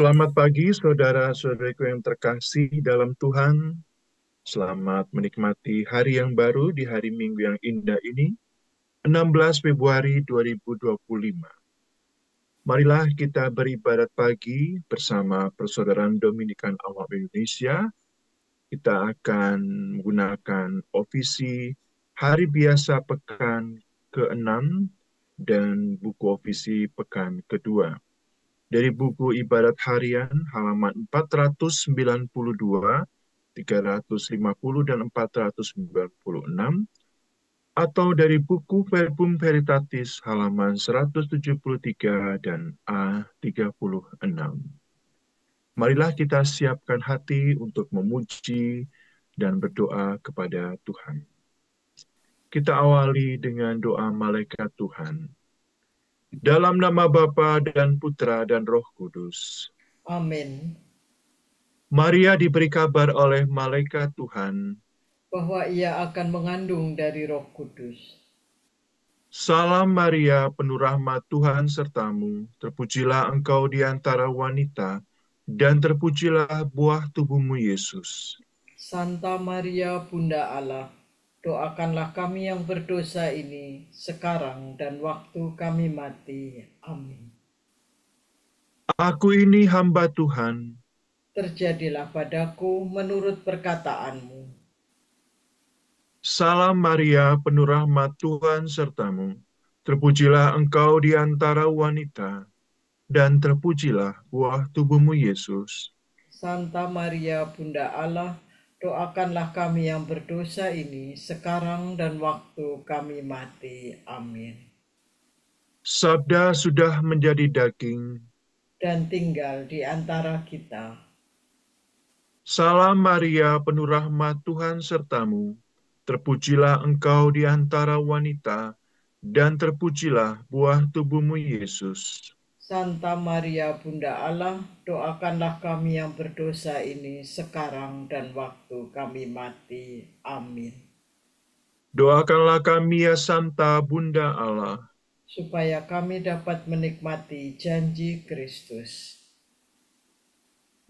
Selamat pagi saudara-saudariku yang terkasih dalam Tuhan. Selamat menikmati hari yang baru di hari Minggu yang indah ini, 16 Februari 2025. Marilah kita beribadat pagi bersama Persaudaraan Dominikan Awam Indonesia. Kita akan menggunakan ofisi Hari Biasa Pekan ke-6 dan buku ofisi Pekan kedua. Dari buku Ibadat Harian halaman 492, 350, dan 496, atau dari buku Verbum Veritatis halaman 173 dan A36. Marilah kita siapkan hati untuk memuji dan berdoa kepada Tuhan. Kita awali dengan doa malaikat Tuhan. Dalam nama Bapa dan Putra dan Roh Kudus. Amin. Maria diberi kabar oleh malaikat Tuhan, Bahwa ia akan mengandung dari Roh Kudus. Salam Maria, penuh rahmat Tuhan sertamu, terpujilah engkau di antara wanita, dan terpujilah buah tubuhmu Yesus. Santa Maria Bunda Allah, doakanlah kami yang berdosa ini sekarang dan waktu kami mati. Amin. Aku ini hamba Tuhan, Terjadilah padaku menurut perkataanmu. Salam Maria, penuh rahmat Tuhan sertamu, terpujilah engkau di antara wanita, dan terpujilah buah tubuhmu Yesus. Santa Maria Bunda Allah, doakanlah kami yang berdosa ini sekarang dan waktu kami mati. Amin. Sabda sudah menjadi daging. Dan tinggal di antara kita. Salam Maria, penuh rahmat Tuhan sertamu, terpujilah engkau di antara wanita, dan terpujilah buah tubuhmu Yesus. Santa Maria Bunda Allah, doakanlah kami yang berdosa ini sekarang dan waktu kami mati. Amin. Doakanlah kami ya Santa Bunda Allah, Supaya kami dapat menikmati janji Kristus.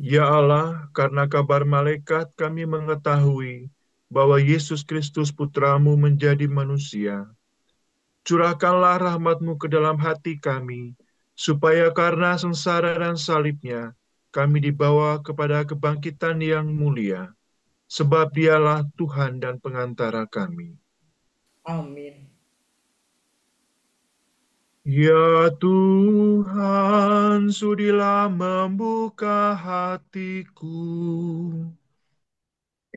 ya Allah, karena kabar malaikat kami mengetahui bahwa Yesus Kristus Putramu menjadi manusia. Curahkanlah rahmat-Mu ke dalam hati kami, supaya karena sengsara dan salibnya, kami dibawa kepada kebangkitan yang mulia, sebab dialah Tuhan dan pengantara kami. Amin. Ya Tuhan, sudilah membuka hatiku,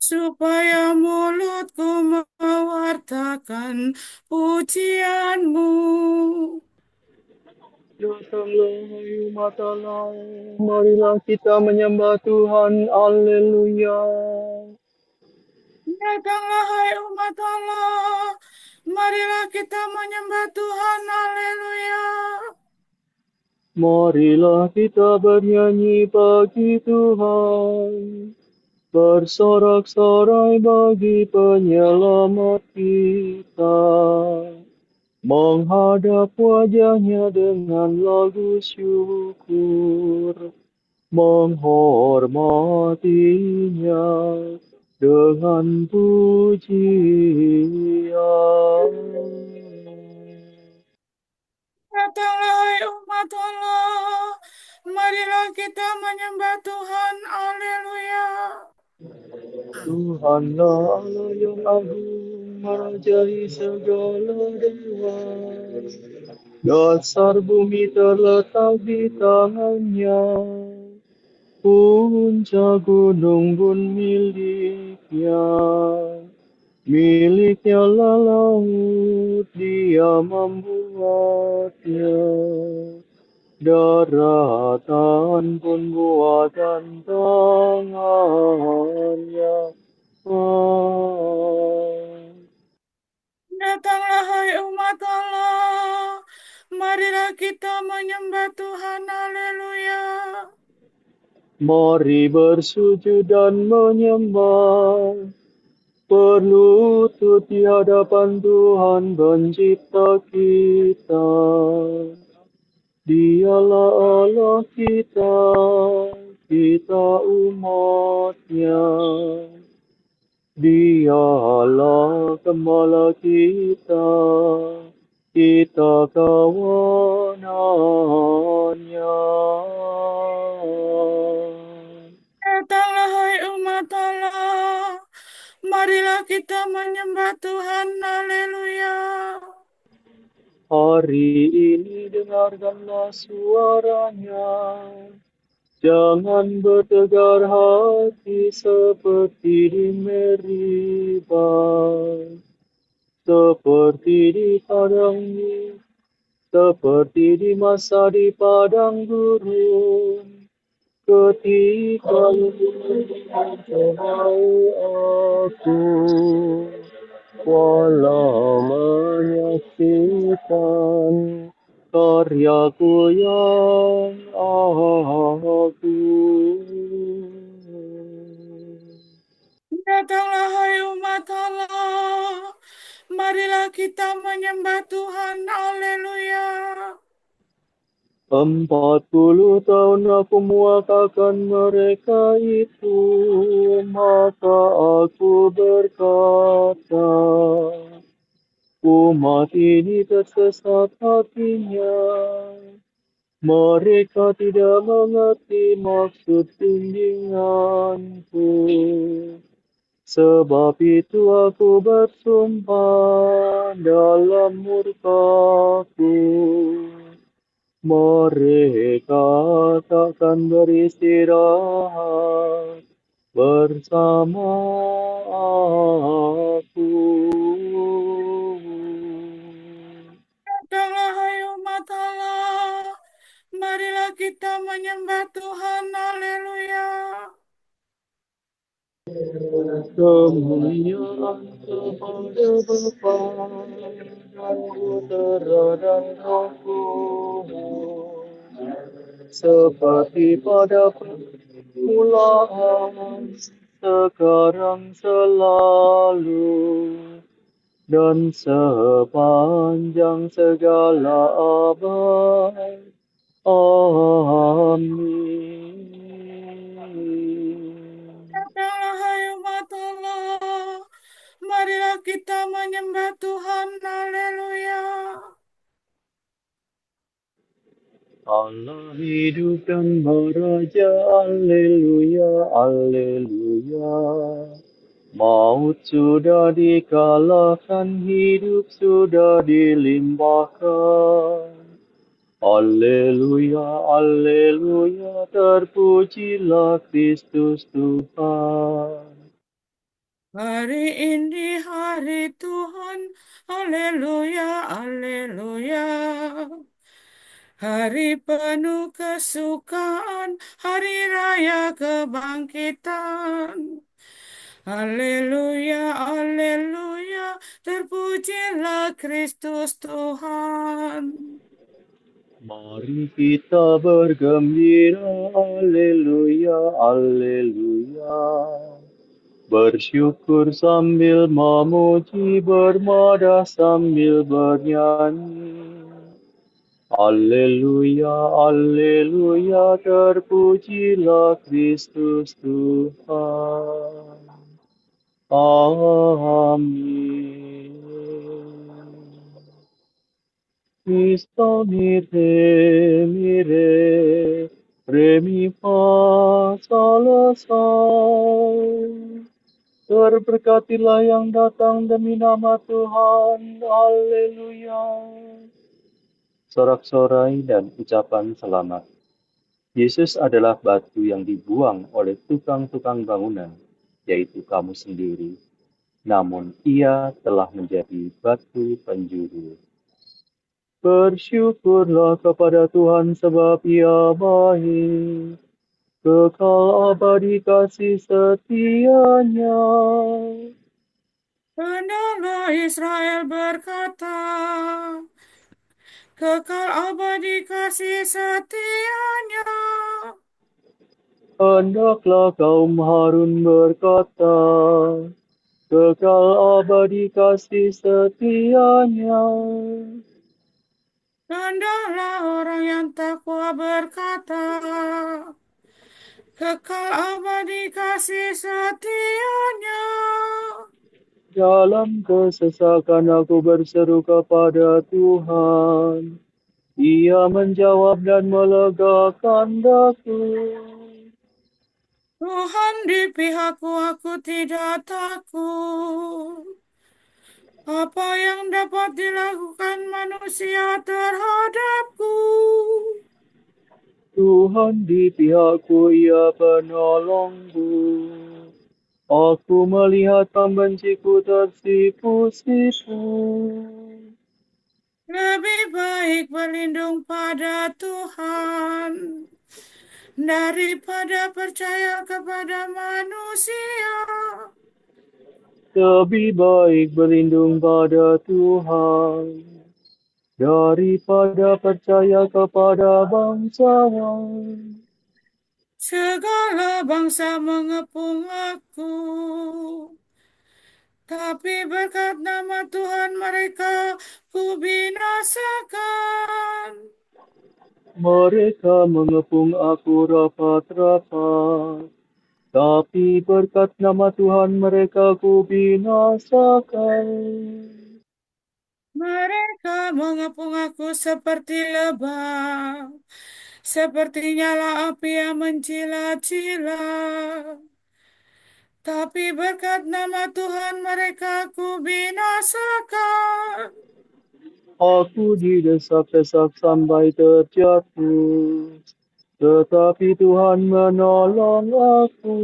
supaya mulutku mewartakan pujian-Mu. Datanglah hai umat Allah, marilah kita menyembah Tuhan, Haleluya. Datanglah hai umat Allah, marilah kita menyembah Tuhan, haleluya. Marilah kita bernyanyi bagi Tuhan, bersorak-sorai bagi penyelamat kita, menghadap wajahnya dengan lagu syukur, menghormatinya dengan pujian. Datanglah hai umat Allah, marilah kita menyembah Tuhan, haleluya. Tuhanlah Allah yang agung, merajai segala dewa. Dasar bumi terletak di tangannya, puncak gunung pun miliknya. Miliknya lah laut, dia membuatnya. Daratan pun buatan tangannya. Datanglah hai umat Allah, marilah kita menyembah Tuhan, haleluya. Mari bersujud dan menyembah, berlutut di hadapan Tuhan pencipta kita. Dialah Allah kita, kita umatnya. Dialah Gembala kita, kita kawanannya. Datanglah hai umat Allah, marilah kita menyembah Tuhan, haleluya. Hari ini dengarkanlah suaranya, jangan bertegar hati seperti di Meribah, seperti di seperti di masa di padang gurun, ketika mencobau aku, walau menyaksikan karyaku yang agung. Datanglah hai umat Allah, marilah kita menyembah Tuhan, haleluya. 40 tahun aku muakakan mereka itu, maka aku berkata, umat ini tersesat hatinya. Mereka tidak mengerti maksud bimbinganku. Sebab itu aku bersumpah dalam murkaku, mereka takkan beristirahat bersama aku. Datanglah hai umat Allah, marilah kita menyembah Tuhan, haleluya. Kemuliaan kepada Bapa dan Putera dan Roh Kudus, seperti pada permulaan, sekarang selalu, dan sepanjang segala abad. Amin. Datanglah hai umat Allah, marilah kita menyembah Tuhan, haleluya. Allah hidup dan meraja, Alleluia, Alleluia. Maut sudah dikalahkan, hidup sudah dilimpahkan. Alleluia, Alleluia, terpujilah Kristus Tuhan. Hari ini hari Tuhan, haleluya, haleluya. Hari penuh kesukaan, hari raya kebangkitan. Haleluya, haleluya, terpujilah Kristus Tuhan. Mari kita bergembira, Alleluia, Alleluia. Bersyukur sambil memuji, bermadah sambil bernyanyi. Alleluia, Alleluia, terpujilah Kristus Tuhan. Amin. Cristo mire, mire, re mi fa sol la sol. Terberkatilah yang datang demi nama Tuhan. Haleluya. Sorak-sorai dan ucapan selamat. Yesus adalah batu yang dibuang oleh tukang-tukang bangunan, yaitu kamu sendiri. Namun ia telah menjadi batu penjuru. Bersyukurlah kepada Tuhan sebab ia baik. Kekal abadi kasih setianya. Pendahulu Israel berkata, kekal abadi kasih setianya. Hendaklah kaum Harun berkata, kekal abadi kasih setianya. Hendaklah orang yang Dalam kesesakan aku berseru kepada Tuhan. Ia menjawab dan melegakan daku. Tuhan di pihakku, aku tidak takut. Apa yang dapat dilakukan manusia terhadapku? Tuhan di pihakku, ia penolongku. Aku melihat pembenciku tersipu-sipu. Lebih baik berlindung pada Tuhan daripada percaya kepada manusia. Lebih baik berlindung pada Tuhan daripada percaya kepada bangsawan. Segala bangsa mengepung aku, tapi berkat nama Tuhan mereka ku binasakan. Mereka mengepung aku rapat-rapat, tapi berkat nama Tuhan mereka ku binasakan. Mereka mengepung aku seperti lebah, seperti nyala api yang mencilat-cilat. Tapi berkat nama Tuhan mereka ku binasakan. Aku didesak-desak sampai terjatuh, tetapi Tuhan menolong aku.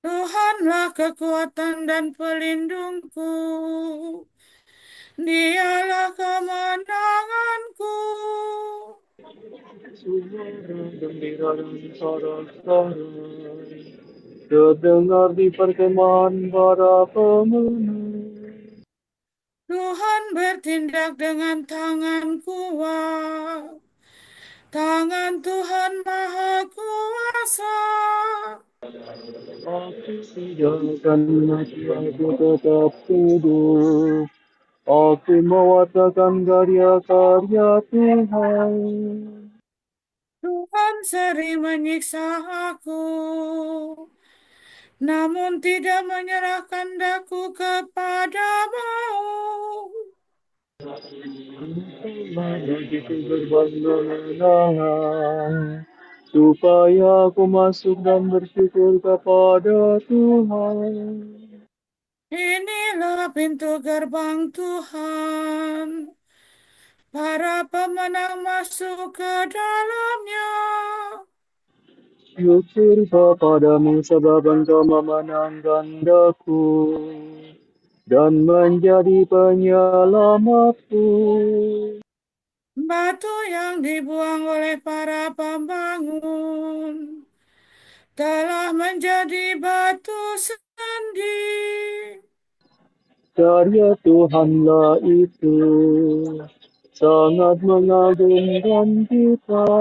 Tuhanlah kekuatan dan pelindungku. Dialah kemenanganku. Suara gembira dan sorak-sorai terdengar di perkemahan para pemenang. Tuhan bertindak dengan tangan kuat. Tangan Tuhan Maha Kuasa. Aku tidak akan mati, aku tetap teduh. Aku mewartakan karya-karya Tuhan. Tuhan sering menyiksa aku, namun tidak menyerahkan daku kepada maut. Begitu berbanding supaya aku masuk dan bersyukur kepada Tuhan. Inilah pintu gerbang Tuhan. Para pemenang masuk ke dalamnya. Syukur kepadamu sebab engkau memenangkan daku dan menjadi penyelamatku. Batu yang dibuang oleh para pembangun telah menjadi batu sandi. Karya Tuhanlah itu sangat mengagumkan kita.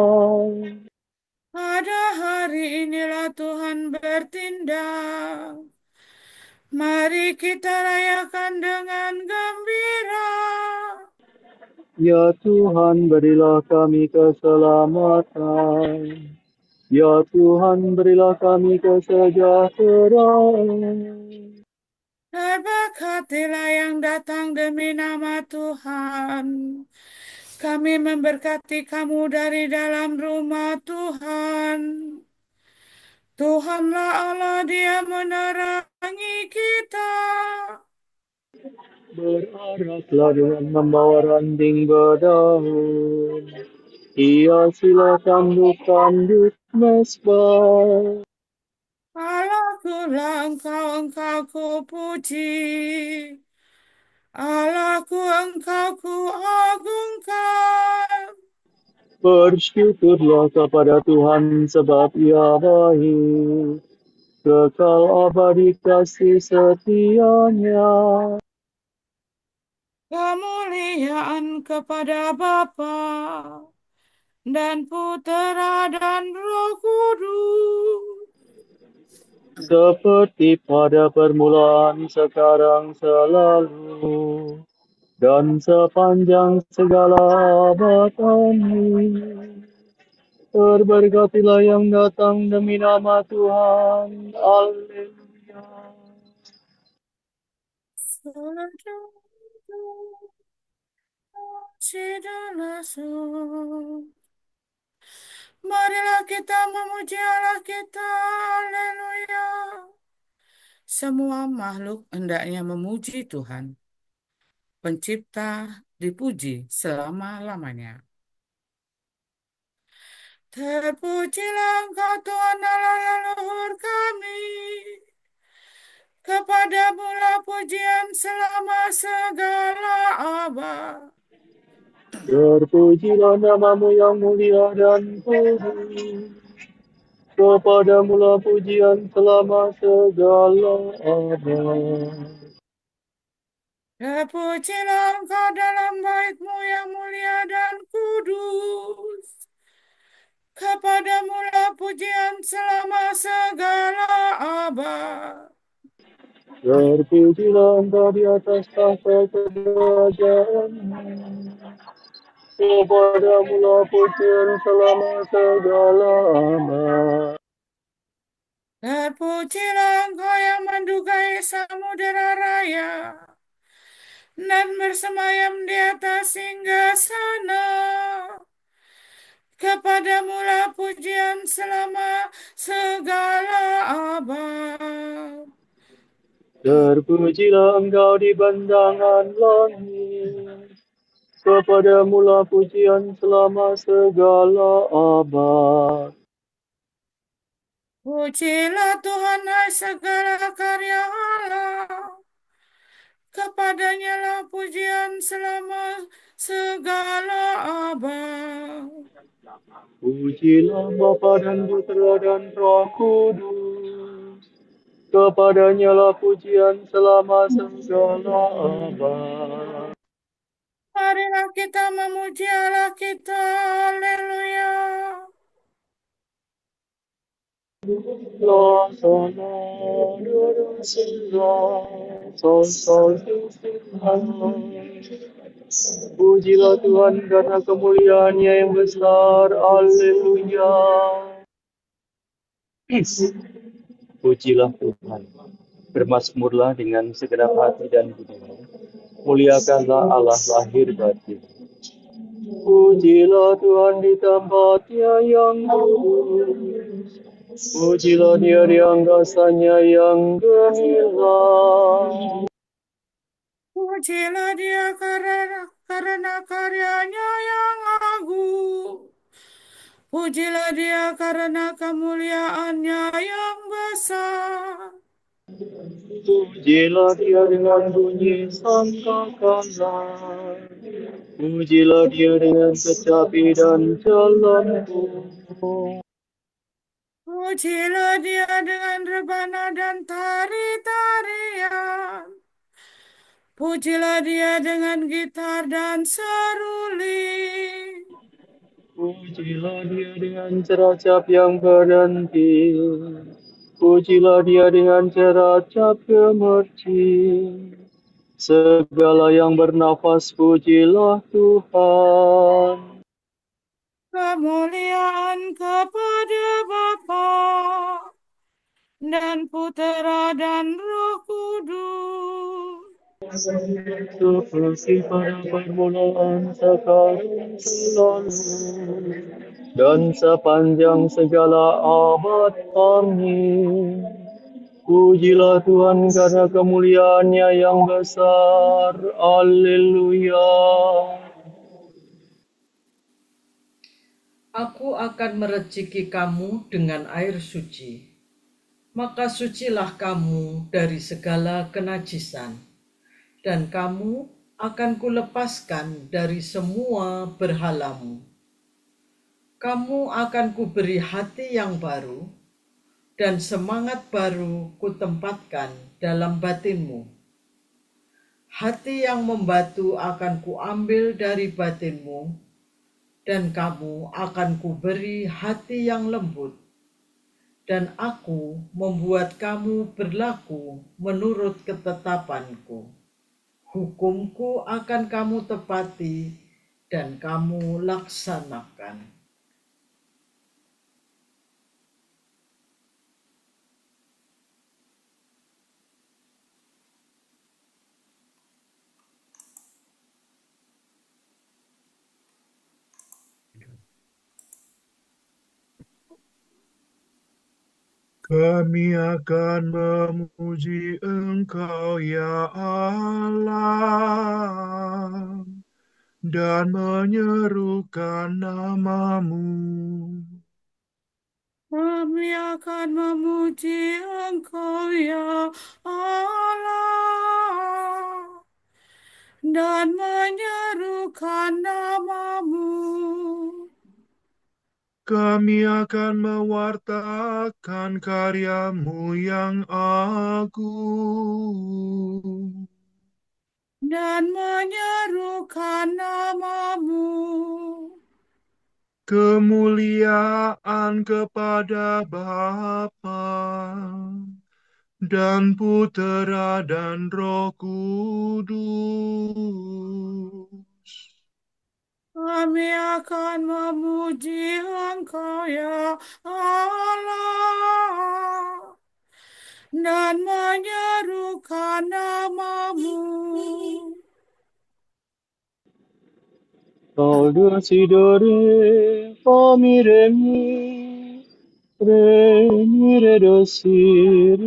Pada hari inilah Tuhan bertindak. Mari kita rayakan dengan gembira. Ya Tuhan, berilah kami keselamatan. Ya Tuhan, berilah kami kesejahteraan. Terberkatilah yang datang demi nama Tuhan. Kami memberkati kamu dari dalam rumah Tuhan. Tuhanlah Allah, Dia menerangi kita. Beraraklah dengan membawa ranting berdaun. Hiasilah tanduk mesbah. Allahku lah engkau ku puji. Allahku engkau ku agungkan. Bersyukurlah kepada Tuhan sebab Ia baik. Kekal abadi kasih setianya. Kemuliaan kepada Bapa dan Putera dan Roh Kudus. Seperti pada permulaan, sekarang, selalu, dan sepanjang segala abad. Amin. Terberkatilah yang datang demi nama Tuhan. Alleluia. Marilah kita memuji Allah kita, haleluya. Semua makhluk hendaknya memuji Tuhan, Pencipta, dipuji selama-lamanya. Terpujilah Engkau Tuhan Allah leluhur kami, kepadamu-lah pujian selama segala abad. Terpujilah namamu yang mulia dan kudus. Kepadamu-lah pujian selama segala abad. Terpujilah Engkau dalam bait-Mu yang mulia dan kudus. Kepadamu-lah pujian selama segala abad. Terpujilah Engkau di atas tahta kerajaan-Mu. Kepadamu-lah pujian selama segala abad. Terpujilah Engkau yang mendugai samudera raya dan bersemayam di atas singgasana. Kepadamu-lah pujian selama segala abad. Terpujilah Engkau di bendangan langit. Kepadamu-lah pujian selama segala abad. Pujilah Tuhan, hai segala karya Allah. Kepadanya lah pujian selama segala abad. Pujilah Bapa dan Putra dan Roh Kudus. Kepadanya lah pujian selama segala abad. Marilah kita memuji Allah kita, haleluya. La sol la do do si la sol sol si si la. Pujilah Tuhan karena kemuliaan-Nya yang besar. Haleluya. Pujilah Tuhan. Bermazmurlah dengan segenap hati dan budimu. Muliakanlah Allah lahir batin. Pujilah Tuhan di tempat-Nya yang kudus. Pujilah Dia di angkasa-Nya yang gemilang. Pujilah Dia karena karyanya yang agung. Pujilah Dia karena kemuliaan-Nya yang besar. Pujilah Dia dengan bunyi sangkakala. Pujilah Dia dengan kecapi dan celempung. Pujilah Dia dengan rebana dan tari-tarian. Pujilah Dia dengan gitar dan seruling. Pujilah Dia dengan ceracap yang berhenti. Pujilah Dia dengan ceracap gemercik. Segala yang bernafas, pujilah Tuhan. Kemuliaan kepada Bapa dan Putera dan Roh Kudus. Seperti pada permulaan, sekarang, selalu, dan sepanjang segala abad. Amin. Pujilah Tuhan karena kemuliaan-Nya yang besar. Haleluya. Aku akan mereciki kamu dengan air suci. Maka sucilah kamu dari segala kenajisan, dan kamu akan kulepaskan dari semua berhalamu. Kamu akan kuberi hati yang baru, dan semangat baru kutempatkan dalam batinmu. Hati yang membatu akan kuambil dari batinmu, dan kamu akan kuberi hati yang lembut, dan aku membuat kamu berlaku menurut ketetapanku. Hukumku akan kamu tepati, dan kamu laksanakan. Kami akan memuji Engkau ya Allah dan menyerukan nama-Mu. Kami akan memuji Engkau ya Allah dan menyerukan nama-Mu. Kami akan mewartakan karya-Mu yang agung Dan menyerukan nama-Mu. kemuliaan kepada Bapa dan Putera dan Roh Kudus. Kami akan memuji Engkau ya Allah dan menyerukan nama-Mu. Audacidore, famire mi, remire dosire.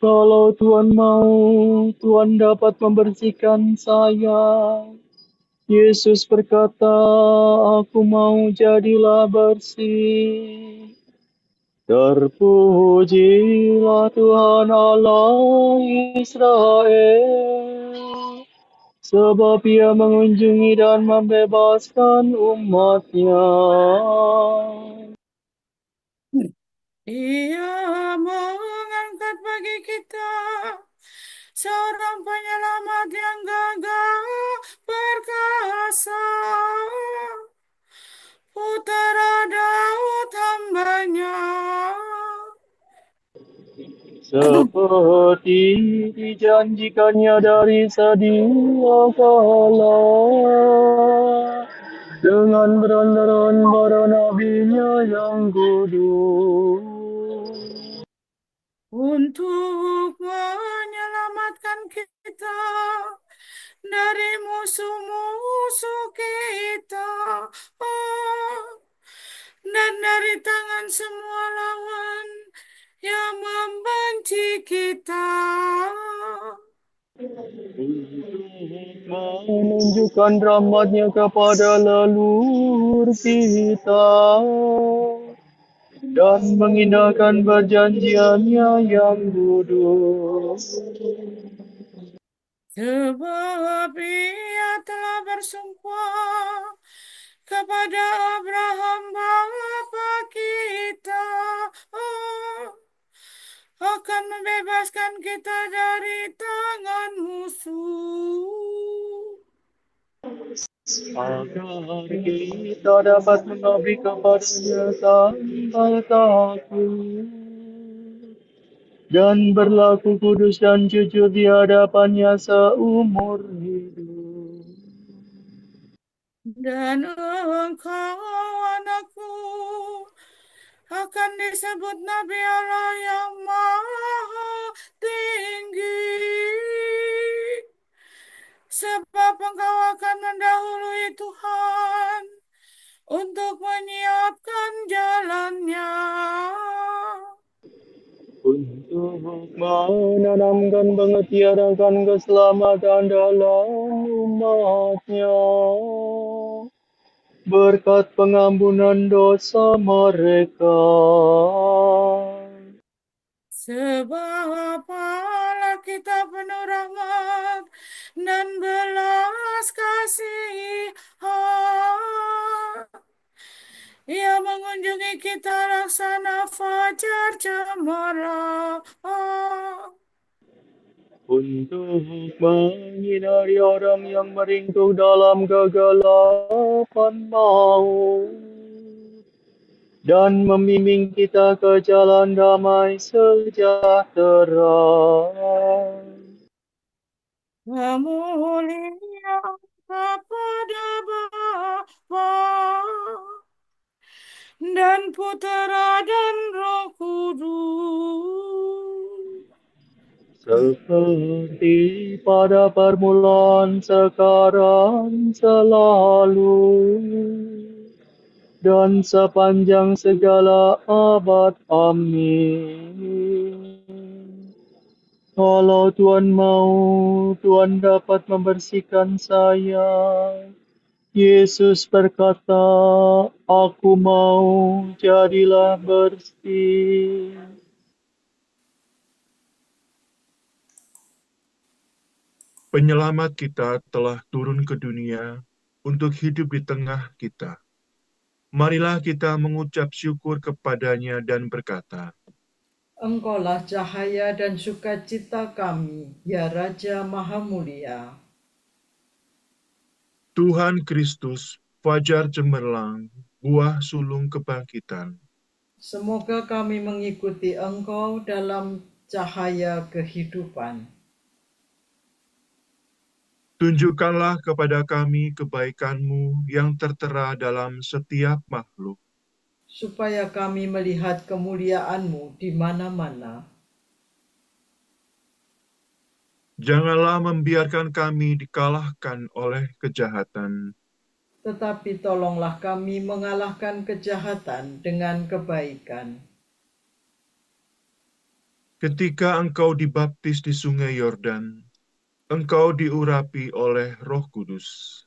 Kalau Tuhan mau, Tuhan dapat membersihkan saya. Yesus berkata, aku mau jadilah bersih. Terpujilah Tuhan Allah Israel, sebab Ia mengunjungi dan membebaskan umat-Nya. Ia mengangkat bagi kita seorang penyelamat yang gagah perkasa, Putera Daud hamba-Nya. Seperti dijanjikannya dari sedia kala, dengan berandaran para nabinya yang kudus. Untuk menyelamatkan kita dari musuh-musuh kita, dan dari tangan semua lawan yang membenci kita. Menunjukkan rahmat-Nya kepada leluhur kita dan mengindahkan perjanjian-Nya yang kudus. Sebab Ia telah bersumpah kepada Abraham bapa kita, akan membebaskan kita dari tangan musuh. Agar kita dapat mengabdi kepada-Nya tanpa takut dan berlaku kudus dan jujur di hadapan-Nya seumur hidup. Dan engkau, anakku, akan disebut Nabi Allah yang Maha Tinggi, sebab engkau akan mendahului Tuhan untuk menyiapkan jalannya. Untuk menanamkan pengetiarakan keselamatan dalam umat-Nya, berkat pengampunan dosa mereka. Sebab Allah kita penuh rahmat dan belas kasihan. Ia mengunjungi kita laksana fajar cemerlang. Untuk menyinari orang yang meringkuk dalam kegelapan maut dan membimbing kita ke jalan damai sejahtera. Kemuliaan kepada Bapa dan Putera dan Roh Kudus. Seperti pada permulaan, sekarang, selalu, dan sepanjang segala abad. Amin. Kalau Tuhan mau, Tuhan dapat membersihkan saya. Yesus berkata, "Aku mau, jadilah bersih." Penyelamat kita telah turun ke dunia untuk hidup di tengah kita. Marilah kita mengucap syukur kepadanya dan berkata, Engkaulah cahaya dan sukacita kami, ya Raja Maha Mulia. Tuhan Kristus, fajar cemerlang, buah sulung kebangkitan. Semoga kami mengikuti Engkau dalam cahaya kehidupan. Tunjukkanlah kepada kami kebaikan-Mu yang tertera dalam setiap makhluk. Supaya kami melihat kemuliaan-Mu di mana-mana. Janganlah membiarkan kami dikalahkan oleh kejahatan, Tetapi tolonglah kami mengalahkan kejahatan dengan kebaikan. ketika Engkau dibaptis di sungai Yordan, Engkau diurapi oleh Roh Kudus.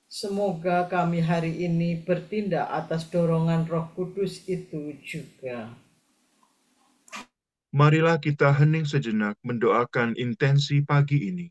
Semoga kami hari ini bertindak atas dorongan Roh Kudus itu juga. Marilah kita hening sejenak mendoakan intensi pagi ini.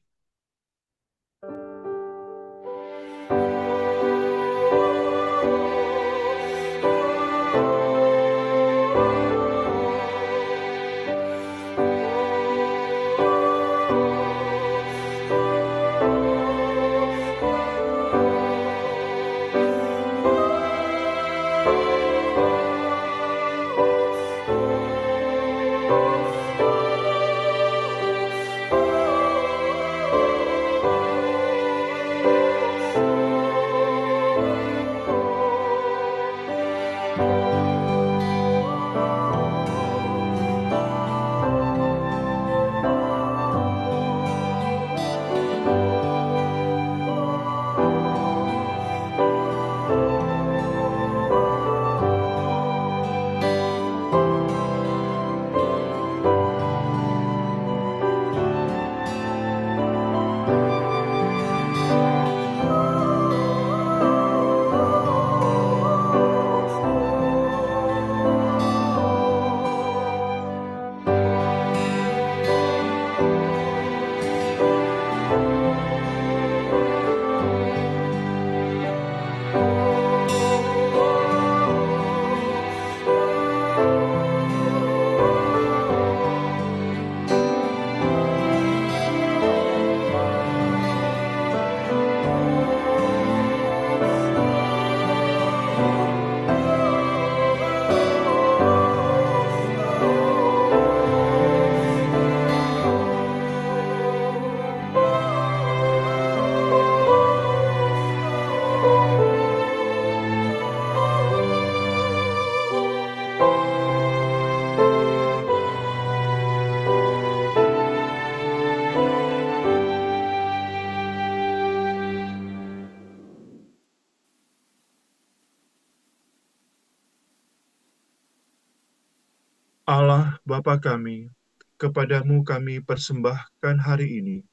Allah Bapa kami, kepadamu kami persembahkan hari ini.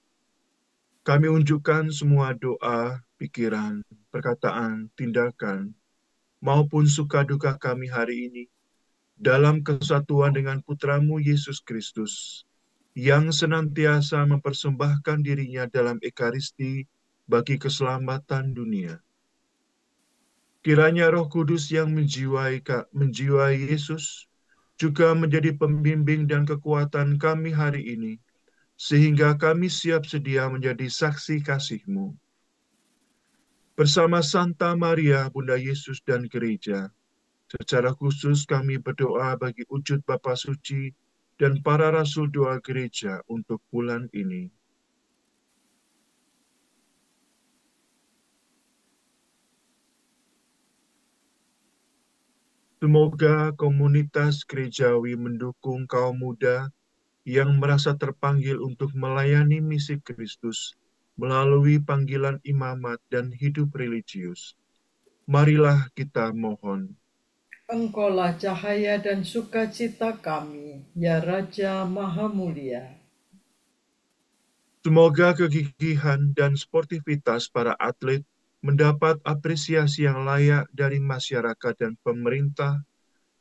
Kami unjukkan semua doa, pikiran, perkataan, tindakan, maupun suka duka kami hari ini dalam kesatuan dengan Putramu Yesus Kristus, yang senantiasa mempersembahkan dirinya dalam Ekaristi bagi keselamatan dunia. Kiranya Roh Kudus yang menjiwai Yesus juga menjadi pembimbing dan kekuatan kami hari ini, sehingga kami siap sedia menjadi saksi kasih-Mu. Bersama Santa Maria, Bunda Yesus dan Gereja, secara khusus kami berdoa bagi wujud Bapa Suci dan para Rasul Doa Gereja untuk bulan ini. Semoga komunitas gerejawi mendukung kaum muda yang merasa terpanggil untuk melayani misi Kristus melalui panggilan imamat dan hidup religius. Marilah kita mohon. Engkaulah cahaya dan sukacita kami, ya Raja Maha Mulia. Semoga kegigihan dan sportivitas para atlet mendapat apresiasi yang layak dari masyarakat dan pemerintah,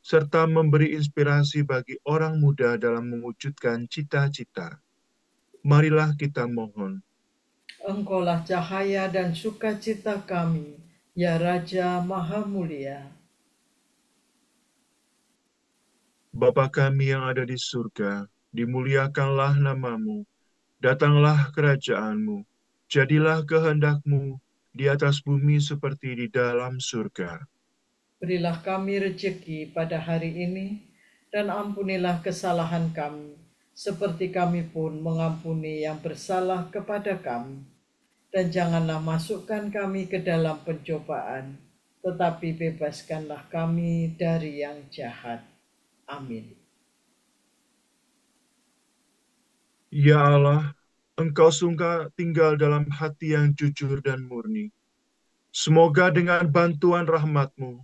serta memberi inspirasi bagi orang muda dalam mewujudkan cita-cita. Marilah kita mohon. Engkaulah cahaya dan sukacita kami, ya Raja Maha Mulia. Bapa kami yang ada di surga, dimuliakanlah namamu, datanglah kerajaanmu, jadilah kehendakmu di atas bumi seperti di dalam surga. Berilah kami rejeki pada hari ini, dan ampunilah kesalahan kami, seperti kami pun mengampuni yang bersalah kepada kami. Dan janganlah masukkan kami ke dalam pencobaan, tetapi bebaskanlah kami dari yang jahat. Amin. Ya Allah, Engkau sungguh tinggal dalam hati yang jujur dan murni. Semoga dengan bantuan rahmat-Mu,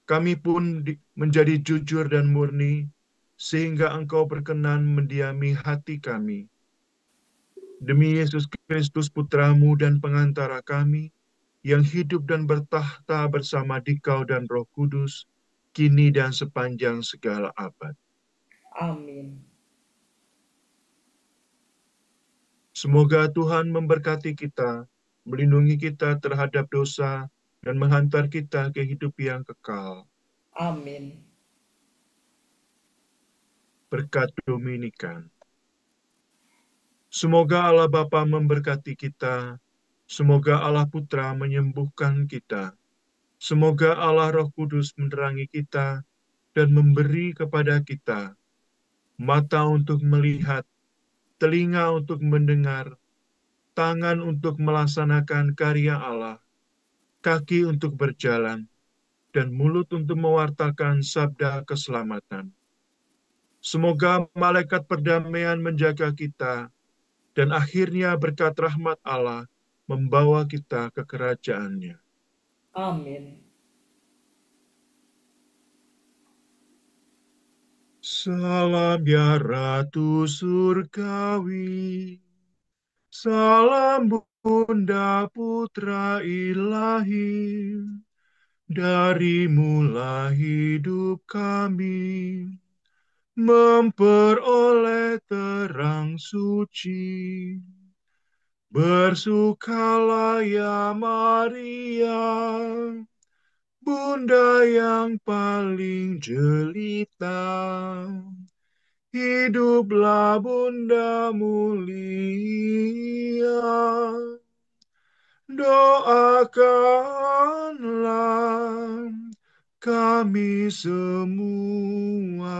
kami pun menjadi jujur dan murni, sehingga Engkau berkenan mendiami hati kami. Demi Yesus Kristus Putra-Mu dan pengantara kami, yang hidup dan bertahta bersama Dikau dan Roh Kudus, kini dan sepanjang segala abad. Amin. Semoga Tuhan memberkati kita, melindungi kita terhadap dosa, dan menghantar kita ke hidup yang kekal. Amin. Berkat Dominikan. Semoga Allah Bapa memberkati kita, semoga Allah Putra menyembuhkan kita, semoga Allah Roh Kudus menerangi kita dan memberi kepada kita mata untuk melihat, telinga untuk mendengar, tangan untuk melaksanakan karya Allah, kaki untuk berjalan, dan mulut untuk mewartakan sabda keselamatan. Semoga malaikat perdamaian menjaga kita, dan akhirnya berkat rahmat Allah membawa kita ke kerajaan-Nya. Amin. Salam ya Ratu Surgawi, salam Bunda Putra Ilahi, darimulah hidup kami, memperoleh terang suci. Bersukalah ya Maria, Bunda yang paling jelita. Hiduplah Bunda mulia, doakanlah kami semua.